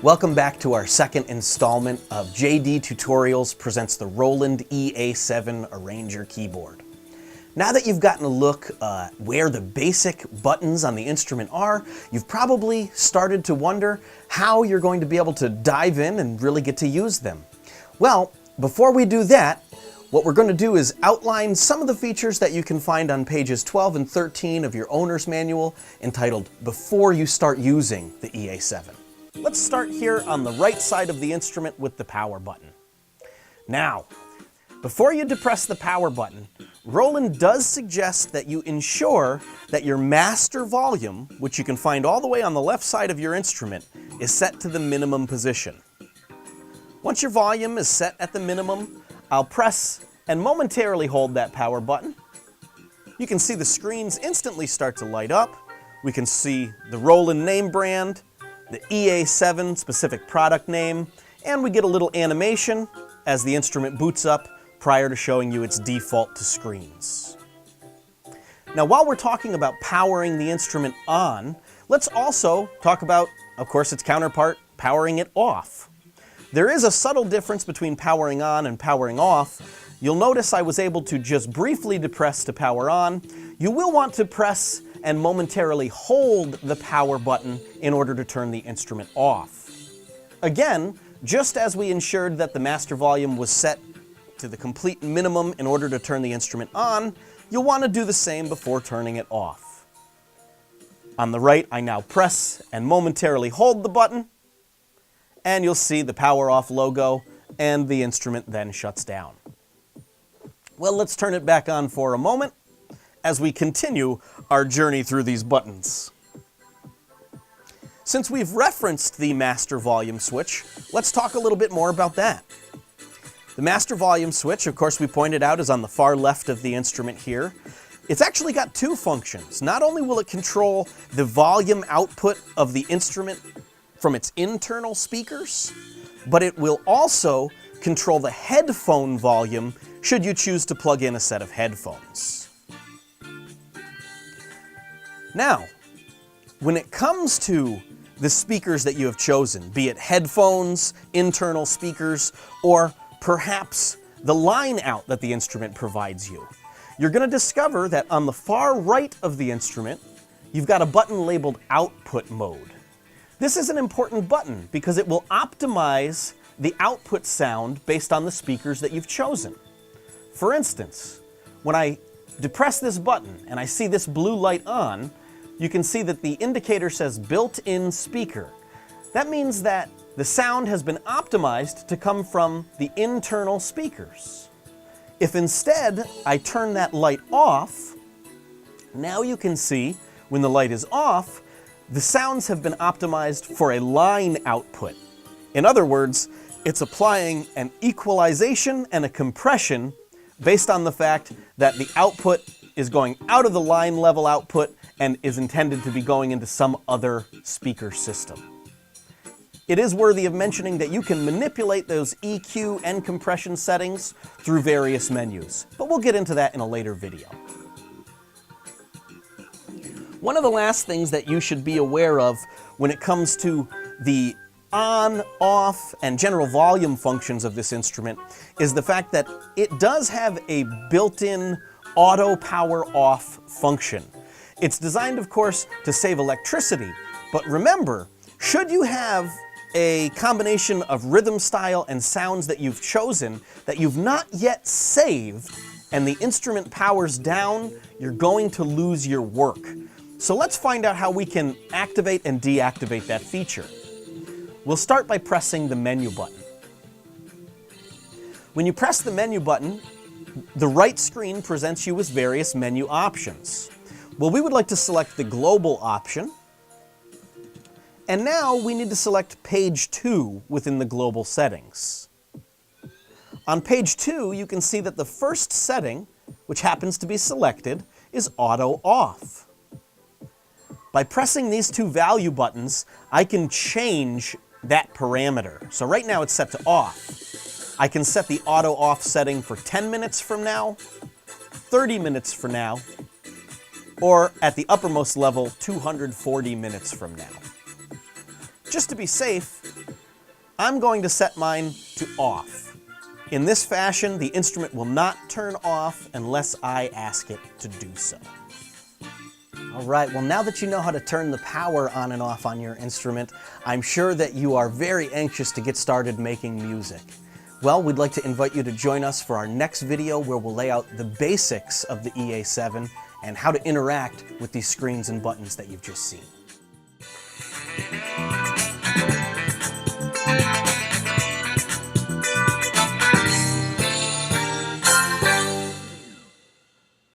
Welcome back to our second installment of JD Tutorials presents the Roland EA7 Arranger keyboard. Now that you've gotten a look where the basic buttons on the instrument are, you've probably started to wonder how you're going to be able to dive in and really get to use them. Well, before we do that, what we're going to do is outline some of the features that you can find on pages 12 and 13 of your owner's manual entitled Before You Start Using the EA7. Let's start here on the right side of the instrument with the power button. Now, before you depress the power button, Roland does suggest that you ensure that your master volume, which you can find all the way on the left side of your instrument, is set to the minimum position. Once your volume is set at the minimum, I'll press and momentarily hold that power button. You can see the screens instantly start to light up. We can see the Roland name brand, the EA7 specific product name, and we get a little animation as the instrument boots up prior to showing you its default to screens. Now, while we're talking about powering the instrument on, let's also talk about, of course, its counterpart, powering it off. There is a subtle difference between powering on and powering off. You'll notice I was able to just briefly depress to power on. You will want to press and momentarily hold the power button in order to turn the instrument off. Again, just as we ensured that the master volume was set to the complete minimum in order to turn the instrument on, you'll want to do the same before turning it off. On the right, I now press and momentarily hold the button, and you'll see the power off logo, and the instrument then shuts down. Well, let's turn it back on for a moment as we continue our journey through these buttons. Since we've referenced the master volume switch, let's talk a little bit more about that. The master volume switch, of course, we pointed out, is on the far left of the instrument here. It's actually got two functions. Not only will it control the volume output of the instrument from its internal speakers, but it will also control the headphone volume should you choose to plug in a set of headphones. Now, when it comes to the speakers that you have chosen, be it headphones, internal speakers, or perhaps the line out that the instrument provides you, you're going to discover that on the far right of the instrument, you've got a button labeled Output Mode. This is an important button because it will optimize the output sound based on the speakers that you've chosen. For instance, when I depress this button and I see this blue light on, you can see that the indicator says Built-in Speaker. That means that the sound has been optimized to come from the internal speakers. If instead I turn that light off, now you can see when the light is off, the sounds have been optimized for a line output. In other words, it's applying an equalization and a compression based on the fact that the output is going out of the line level output and is intended to be going into some other speaker system. It is worthy of mentioning that you can manipulate those EQ and compression settings through various menus, but we'll get into that in a later video. One of the last things that you should be aware of when it comes to the on, off, and general volume functions of this instrument is the fact that it does have a built-in auto power off function. It's designed, of course, to save electricity, but remember, should you have a combination of rhythm style and sounds that you've chosen that you've not yet saved, and the instrument powers down, you're going to lose your work. So let's find out how we can activate and deactivate that feature. We'll start by pressing the menu button. When you press the menu button, the right screen presents you with various menu options. Well, we would like to select the global option, and now we need to select page 2 within the global settings. On page 2, you can see that the first setting, which happens to be selected, is auto off. By pressing these two value buttons, I can change that parameter. So right now it's set to off. I can set the auto off setting for 10 minutes from now, 30 minutes from now, or at the uppermost level, 240 minutes from now. Just to be safe, I'm going to set mine to off. In this fashion, the instrument will not turn off unless I ask it to do so. All right, well, now that you know how to turn the power on and off on your instrument, I'm sure that you are very anxious to get started making music. Well, we'd like to invite you to join us for our next video where we'll lay out the basics of the EA7 and how to interact with these screens and buttons that you've just seen.